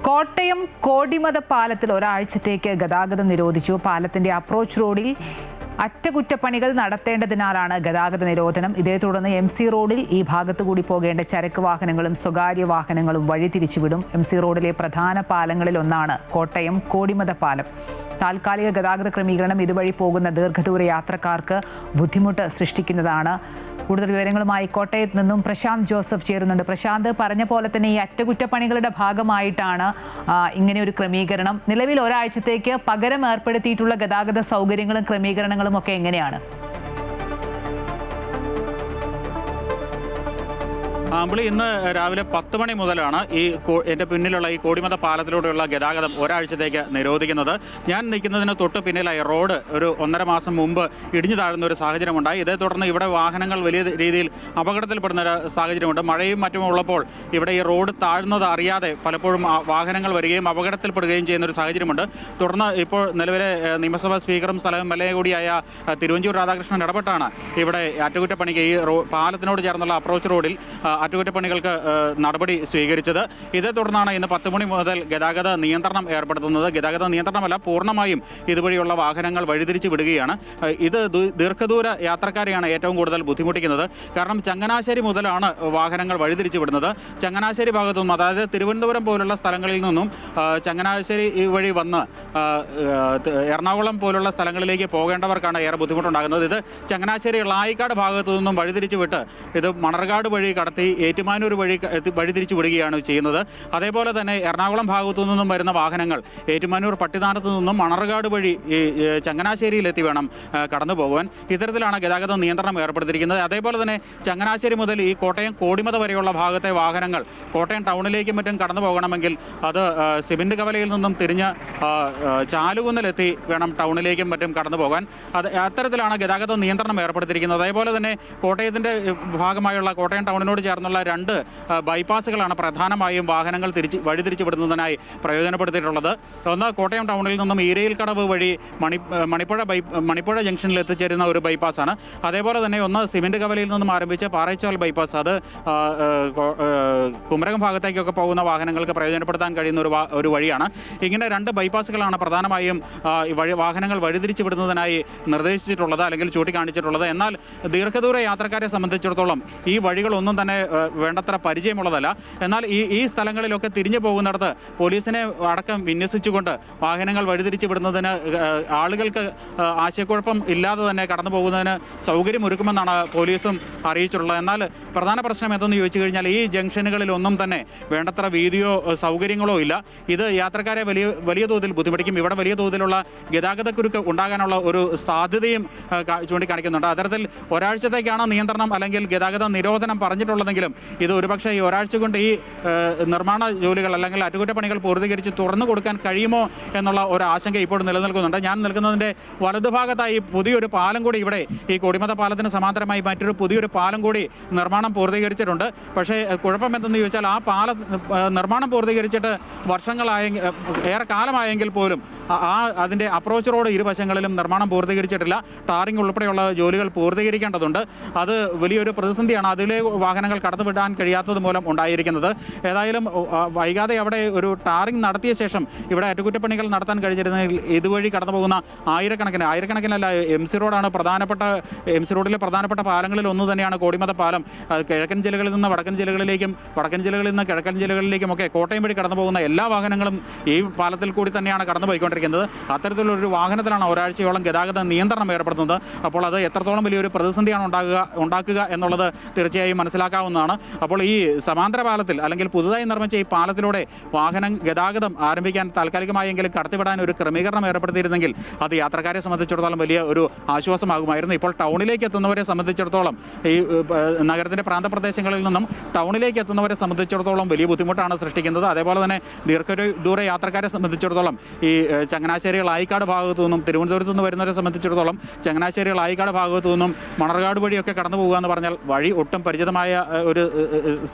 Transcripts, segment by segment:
കോട്ടയം കോടിമത പാലത്തിൽ ഒരാഴ്ചത്തേക്ക് ഗതാഗതം നിരോധിച്ചു. പാലത്തിന്റെ അപ്രോച്ച് റോഡിൽ അറ്റകുറ്റപ്പണികൾ നടത്തേണ്ടതിനാലാണ് ഗതാഗത നിരോധനം. ഇതേ തുടർന്ന് MC റോഡിൽ ഈ ഭാഗത്തുകൂടി പോകേണ്ട ചരക്ക് വാഹനങ്ങളും സ്വകാര്യ വാഹനങ്ങളും വഴിതിരിച്ചുവിടും. MC റോഡിലെ പ്രധാന പാലങ്ങളിൽ ഒന്നാണ് കോട്ടയം കോടിമത പാലം. താൽക്കാലിക ഗതാഗത ക്രമീകരണം ഇതുവഴി പോകുന്ന ദീർഘദൂര യാത്രക്കാർക്ക് ബുദ്ധിമുട്ട് സൃഷ്ടിക്കുന്നതാണ്. കൂടുതൽ വിവരങ്ങളുമായി കോട്ടയത്ത് നിന്നും പ്രശാന്ത് ജോസഫ് ചേരുന്നുണ്ട്. പ്രശാന്ത്, പറഞ്ഞ പോലെ തന്നെ ഈ അറ്റകുറ്റപ്പണികളുടെ ഭാഗമായിട്ടാണ് ഇങ്ങനെ ഒരു ക്രമീകരണം. നിലവിൽ ഒരാഴ്ചത്തേക്ക് പകരം ഏർപ്പെടുത്തിയിട്ടുള്ള ഗതാഗത സൗകര്യങ്ങളും ക്രമീകരണങ്ങളും ഒക്കെ എങ്ങനെയാണ്? ആമ്പിളി, ഇന്ന് രാവിലെ 10 മണി മുതലാണ് എൻ്റെ പിന്നിലുള്ള ഈ കോടിമത പാലത്തിലൂടെയുള്ള ഗതാഗതം ഒരാഴ്ചത്തേക്ക് നിരോധിക്കുന്നത്. ഞാൻ നിൽക്കുന്നതിന് തൊട്ട് പിന്നിലായി റോഡ് ഒരു 1.5 മാസം മുമ്പ് ഇടിഞ്ഞു താഴുന്ന ഒരു സാഹചര്യമുണ്ടായി. ഇതേ തുടർന്ന് ഇവിടെ വാഹനങ്ങൾ വലിയ രീതിയിൽ അപകടത്തിൽപ്പെടുന്ന ഒരു സാഹചര്യമുണ്ട്. മഴയും മറ്റും ഉള്ളപ്പോൾ ഇവിടെ ഈ റോഡ് താഴ്ന്നത് അറിയാതെ പലപ്പോഴും വാഹനങ്ങൾ വരികയും അപകടത്തിൽപ്പെടുകയും ചെയ്യുന്ന ഒരു സാഹചര്യമുണ്ട്. തുടർന്ന് ഇപ്പോൾ നിലവിലെ നിയമസഭാ സ്പീക്കറും സ്ഥലം MLA കൂടിയായ തിരുവഞ്ചൂർ രാധാകൃഷ്ണൻ ഇടപെട്ടാണ് ഇവിടെ അറ്റകുറ്റപ്പണിക്ക് ഈ പാലത്തിനോട് ചേർന്നുള്ള അപ്രോച്ച് റോഡിൽ അറ്റകുറ്റപ്പണികൾക്ക് നടപടി സ്വീകരിച്ചത്. ഇതേ തുടർന്നാണ് ഇന്ന് 10 മണി മുതൽ ഗതാഗത നിയന്ത്രണം ഏർപ്പെടുത്തുന്നത്. ഗതാഗത നിയന്ത്രണമല്ല, പൂർണ്ണമായും ഇതുവഴിയുള്ള വാഹനങ്ങൾ വഴിതിരിച്ച് വിടുകയാണ്. ഇത് ദീർഘദൂര യാത്രക്കാരെയാണ് ഏറ്റവും കൂടുതൽ ബുദ്ധിമുട്ടിക്കുന്നത്. കാരണം ചങ്ങനാശ്ശേരി മുതലാണ് വാഹനങ്ങൾ വഴിതിരിച്ച് വിടുന്നത്. ചങ്ങനാശ്ശേരി ഭാഗത്തു നിന്നും, അതായത് തിരുവനന്തപുരം പോലുള്ള സ്ഥലങ്ങളിൽ നിന്നും ചങ്ങനാശ്ശേരി വഴി വന്ന് എറണാകുളം പോലുള്ള സ്ഥലങ്ങളിലേക്ക് പോകേണ്ടവർക്കാണ് ഏറെ ബുദ്ധിമുട്ടുണ്ടാകുന്നത്. ഇത് ചങ്ങനാശ്ശേരി ളായിക്കാട് ഭാഗത്തു നിന്നും വഴിതിരിച്ച് വിട്ട് ഇത് മണർകാട് വഴി കടത്തി ഏറ്റുമാനൂർ വഴിതിരിച്ചു വിടുകയാണ് ചെയ്യുന്നത്. അതേപോലെ തന്നെ എറണാകുളം ഭാഗത്തു നിന്നും വരുന്ന വാഹനങ്ങൾ ഏറ്റുമാനൂർ പട്ടിതാനത്ത് നിന്നും മണർകാട് വഴി ചങ്ങനാശ്ശേരിയിലെത്തി വേണം കടന്നു പോകുവാൻ. ഇത്തരത്തിലാണ് ഗതാഗത നിയന്ത്രണം ഏർപ്പെടുത്തിയിരിക്കുന്നത്. അതേപോലെ തന്നെ ചങ്ങനാശ്ശേരി മുതൽ ഈ കോട്ടയം കോടിമത വരെയുള്ള ഭാഗത്തെ വാഹനങ്ങൾ കോട്ടയം ടൗണിലേക്കും മറ്റും കടന്നു പോകണമെങ്കിൽ അത് സിമന്റ് കവലയിൽ നിന്നും തിരിഞ്ഞ് ചാലുകുന്നിലെത്തി വേണം ടൗണിലേക്കും മറ്റും കടന്നു പോകാൻ. അത്തരത്തിലാണ് ഗതാഗത നിയന്ത്രണം ഏർപ്പെടുത്തിയിരിക്കുന്നത്. അതേപോലെ തന്നെ കോട്ടയത്തിൻ്റെ ഭാഗമായുള്ള കോട്ടയം ടൗണിനോട് ചേർന്നുള്ള 2 ബൈപ്പാസുകളാണ് പ്രധാനമായും വാഹനങ്ങൾ വഴിതിരിച്ചു വിടുന്നതിനായി പ്രയോജനപ്പെടുത്തിയിട്ടുള്ളത്. ഒന്ന് കോട്ടയം ടൗണിൽ നിന്നും ഈരയിൽ കടവ് വഴി മണിപ്പുഴ ജംഗ്ഷനിൽ എത്തിച്ചേരുന്ന ഒരു ബൈപ്പാസാണ്. അതേപോലെ തന്നെ ഒന്ന് സിമന്റ് കവലയിൽ നിന്നും ആരംഭിച്ച് പാറേച്ചാൽ ബൈപ്പാസ്, അത് കുമരകം ഭാഗത്തേക്കൊക്കെ പോകുന്ന വാഹനങ്ങൾക്ക് പ്രയോജനപ്പെടുത്താൻ കഴിയുന്ന ഒരു വഴിയാണ്. ഇങ്ങനെ 2 ബൈപ്പാസുകളാണ് പ്രധാനമായും വാഹനങ്ങൾ വഴിതിരിച്ചു വിടുന്നതിനായി നിർദ്ദേശിച്ചിട്ടുള്ളത് അല്ലെങ്കിൽ ചൂണ്ടിക്കാണിച്ചിട്ടുള്ളത്. എന്നാൽ ദീർഘദൂര യാത്രക്കാരെ സംബന്ധിച്ചിടത്തോളം ഈ വഴികളൊന്നും തന്നെ വേണ്ടത്ര പരിചയമുള്ളതല്ല. എന്നാൽ ഈ സ്ഥലങ്ങളിലൊക്കെ തിരിഞ്ഞു പോകുന്നിടത്ത് പോലീസിനെ അടക്കം വിന്യസിച്ചുകൊണ്ട് വാഹനങ്ങൾ വഴിതിരിച്ചു വിടുന്നതിന് ആളുകൾക്ക് ആശയക്കുഴപ്പം ഇല്ലാതെ തന്നെ കടന്നു പോകുന്നതിന് സൗകര്യമൊരുക്കുമെന്നാണ് പോലീസും അറിയിച്ചിട്ടുള്ളത്. എന്നാൽ പ്രധാന പ്രശ്നം എന്തെന്ന് ചോദിച്ചു കഴിഞ്ഞാൽ ഈ ജംഗ്ഷനുകളിലൊന്നും തന്നെ വേണ്ടത്ര വീതിയോ സൗകര്യങ്ങളോ ഇല്ല. ഇത് യാത്രക്കാരെ വലിയ തോതിൽ ബുദ്ധിമുട്ടിക്കും. ഇവിടെ വലിയ തോതിലുള്ള ഗതാഗതക്കുരുക്ക് ഉണ്ടാകാനുള്ള ഒരു സാധ്യതയും ചൂണ്ടിക്കാണിക്കുന്നുണ്ട്. അത്തരത്തിൽ ഒരാഴ്ചത്തേക്കാണ് നിയന്ത്രണം അല്ലെങ്കിൽ ഗതാഗത നിരോധനം പറഞ്ഞിട്ടുള്ളതെങ്കിലും ഇത് ഒരുപക്ഷെ ഈ ഒരാഴ്ച കൊണ്ട് ഈ നിർമ്മാണ ജോലികൾ അല്ലെങ്കിൽ അറ്റകുറ്റപ്പണികൾ പൂർത്തീകരിച്ച് തുറന്നു കൊടുക്കാൻ കഴിയുമോ എന്നുള്ള ഒരു ആശങ്ക ഇപ്പോൾ നിലനിൽക്കുന്നുണ്ട്. ഞാൻ നിൽക്കുന്നതിൻ്റെ വലതുഭാഗത്തായി പുതിയൊരു പാലം കൂടി ഇവിടെ ഈ കോടിമത പാലത്തിന് സമാന്തരമായി മറ്റൊരു പുതിയൊരു പാലം കൂടി നിർമ്മാണം പൂർത്തീകരിച്ചിട്ടുണ്ട്. പക്ഷേ കുഴപ്പം എന്തെന്ന് ചോദിച്ചാൽ ആ നിർമ്മാണം പൂർത്തീകരിച്ചിട്ട് ഏറെ കാലമായെങ്കിൽ പോലും അതിൻ്റെ അപ്രോച്ച് റോഡ് ഇരുവശങ്ങളിലും നിർമ്മാണം പൂർത്തീകരിച്ചിട്ടില്ല. ടാറിംഗ് ഉൾപ്പെടെയുള്ള ജോലികൾ പൂർത്തീകരിക്കേണ്ടതുണ്ട്. അത് വലിയൊരു പ്രതിസന്ധിയാണ് അതിലെ വാഹനങ്ങൾ കടന്നുവിടാൻ കഴിയാത്തത് മൂലം ഉണ്ടായിരിക്കുന്നത്. ഏതായാലും വൈകാതെ അവിടെ ഒരു ടാറിംഗ് നടത്തിയ ശേഷം ഇവിടെ അറ്റകുറ്റപ്പണികൾ നടത്താൻ കഴിഞ്ഞിരുന്നെങ്കിൽ ഇതുവഴി കടന്നു പോകുന്ന ആയിരക്കണക്കിനല്ല MC റോഡാണ് MC റോഡിലെ പ്രധാനപ്പെട്ട പാലങ്ങളിൽ ഒന്ന് തന്നെയാണ് കോടിമത പാലം. കിഴക്കൻ ജില്ലകളിൽ നിന്ന് വടക്കൻ ജില്ലകളിലേക്കും വടക്കൻ ജില്ലകളിൽ നിന്ന് കിഴക്കൻ ജില്ലകളിലേക്കും ഒക്കെ കോട്ടയം വഴി കടന്നു പോകുന്ന എല്ലാ വാഹനങ്ങളും ഈ പാലത്തിൽ കൂടി തന്നെയാണ് കടന്നു പോയിക്കൊണ്ടിരിക്കുന്നത്. അത്തരത്തിലൊരു വാഹനത്തിലാണ് ഒരാഴ്ചയോളം ഗതാഗത നിയന്ത്രണം ഏർപ്പെടുത്തുന്നത്. അപ്പോൾ അത് എത്രത്തോളം വലിയൊരു പ്രതിസന്ധിയാണ് ഉണ്ടാക്കുക എന്നുള്ളത് തീർച്ചയായും മനസ്സിലാക്കാവുന്നതാണ്. അപ്പോൾ ഈ സമാന്തര പാലത്തിൽ അല്ലെങ്കിൽ പുതുതായി നിർമ്മിച്ച ഈ പാലത്തിലൂടെ ഗതാഗതം ആരംഭിക്കാൻ താൽക്കാലികമായെങ്കിലും കടത്തിവിടാൻ ഒരു ക്രമീകരണം ഏർപ്പെടുത്തിയിരുന്നെങ്കിൽ അത് യാത്രക്കാരെ സംബന്ധിച്ചിടത്തോളം വലിയ ഒരു ആശ്വാസമാകുമായിരുന്നു. ഇപ്പോൾ ടൗണിലേക്ക് എത്തുന്നവരെ സംബന്ധിച്ചിടത്തോളം ഈ നഗരത്തിൻ്റെ പ്രാന്തപ്രദേശങ്ങളിൽ നിന്നും ടൗണിലേക്ക് എത്തുന്നവരെ സംബന്ധിച്ചിടത്തോളം വലിയ ബുദ്ധിമുട്ടാണ് സൃഷ്ടിക്കുന്നത്. അതേപോലെ തന്നെ ദീർഘദൂര യാത്രക്കാരെ സംബന്ധിച്ചിടത്തോളം ഈ ചങ്ങനാശ്ശേരി ളായിക്കാട് ഭാഗത്തു നിന്നും തിരുവനന്തപുരത്ത് നിന്ന് വരുന്നവരെ സംബന്ധിച്ചിടത്തോളം ചങ്ങനാശ്ശേരി ളായിക്കാട് ഭാഗത്തു നിന്നും മണർകാട് വഴിയൊക്കെ കടന്നു പോകുക എന്ന് പറഞ്ഞാൽ വഴി ഒട്ടും പരിചിതമായ ഒരു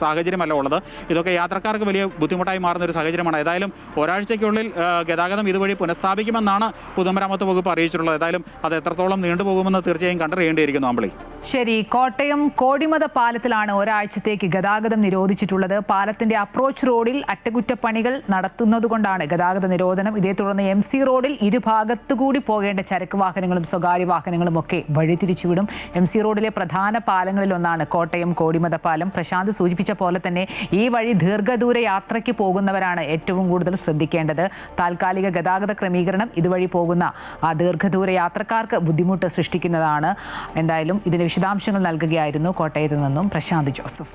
സാഹചര്യമല്ല ഉള്ളത്. ഇതൊക്കെ യാത്രക്കാർക്ക് വലിയ ബുദ്ധിമുട്ടായി മാറുന്ന ഒരു സാഹചര്യമാണ്. ഏതായാലും ഒരാഴ്ചയ്ക്കുള്ളിൽ ഗതാഗതം ഇതുവഴി പുനഃസ്ഥാപിക്കുമെന്നാണ് പൊതുമരാമത്ത് വകുപ്പ് അറിയിച്ചിട്ടുള്ളത്. ഏതായാലും അത് എത്രത്തോളം നീണ്ടുപോകുമെന്ന് തീർച്ചയായും കണ്ടറിയേണ്ടിയിരിക്കുന്നു. അമ്പിളി, ശരി. കോട്ടയം കോടിമത പാലത്തിലാണ് ഒരാഴ്ചത്തേക്ക് ഗതാഗതം നിരോധിച്ചിട്ടുള്ളത്. പാലത്തിന്റെ അപ്രോച്ച് റോഡിൽ അറ്റകുറ്റപ്പണികൾ നടത്തുന്നതുകൊണ്ടാണ് ഗതാഗത നിരോധനം. ഇതേ തുടർന്ന് MC റോഡിൽ ഇരുഭാഗത്തുകൂടി പോകേണ്ട ചരക്ക് വാഹനങ്ങളും സ്വകാര്യ വാഹനങ്ങളും ഒക്കെ വഴിതിരിച്ചുവിടും. MC റോഡിലെ പ്രധാന പാലങ്ങളിലൊന്നാണ് കോട്ടയം കോടിമത പാലം. പ്രശാന്ത് സൂചിപ്പിച്ച പോലെ തന്നെ ഈ വഴി ദീർഘദൂര യാത്രയ്ക്ക് പോകുന്നവരാണ് ഏറ്റവും കൂടുതൽ ശ്രദ്ധിക്കേണ്ടത്. താൽക്കാലിക ഗതാഗത ക്രമീകരണം ഇതുവഴി പോകുന്ന ദീർഘദൂര യാത്രക്കാർക്ക് ബുദ്ധിമുട്ട് സൃഷ്ടിക്കുന്നതാണ്. എന്തായാലും ഇതിന്റെ വിശദാംശങ്ങൾ നൽകുകയായിരുന്നു കോട്ടയത്ത് നിന്നും പ്രശാന്ത് ജോസഫ്.